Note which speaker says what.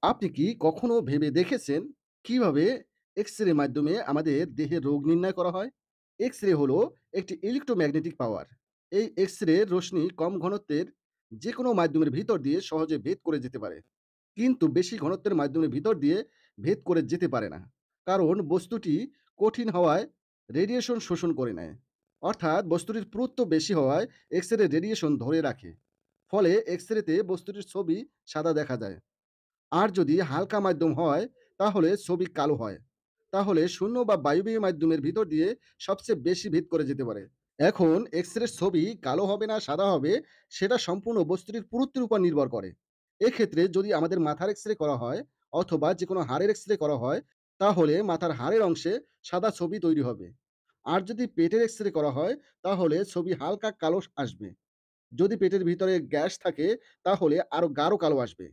Speaker 1: আপনি কি কখনো ভেবে দেখেছেন কিভাবে এক্স-রে মাধ্যমে আমাদের দেহের রোগ নির্ণয় করা হয়? এক্স-রে হলো একটি ইলেক্ট্রোম্যাগনেটিক পাওয়ার। এই এক্স-রে রশ্মি কম ঘনত্বের যেকোনো মাধ্যমের ভিতর দিয়ে সহজে ভেদ করে যেতে পারে। কিন্তু বেশি ঘনত্বের মাধ্যমের ভিতর দিয়ে ভেদ করে যেতে পারে না। কারণ বস্তুটি কঠিন হওয়ায় রেডিয়েশন শোষণ করে নেয়। অর্থাৎ বস্তুটির পুরুত্ব বেশি হওয়ায় এক্স-রে রেডিয়েশন ধরে রাখে। ফলে এক্স-রেতে বস্তুটির ছবি সাদা দেখা যায়। আর যদি হালকা মাধ্যম হয়, তাহলে ছবি কালো হয়। তাহলে শূন্য বা বায়বীয় মাধ্যমের ভিতর দিয়ে সবচেয়ে বেশি ভেদ করে যেতে পারে। এখন এক্স-রে ছবি কালো হবে না সাদা হবে, সেটা সম্পূর্ণ বস্তুটির পুরুত্বের উপর নির্ভর করে। এক্ষেত্রে যদি আমাদের মাথার এক্স-রে করা হয় অথবা যেকোনো হাড়ের এক্স-রে করা হয়, তাহলে মাথার হাড়ের অংশে সাদা ছবি তৈরি হবে। আর যদি পেটের এক্স-রে করা হয়, তাহলে ছবি হালকা কালো আসবে। যদি পেটের ভিতরে গ্যাস থাকে, তাহলে আরো গাঢ় কালো আসবে।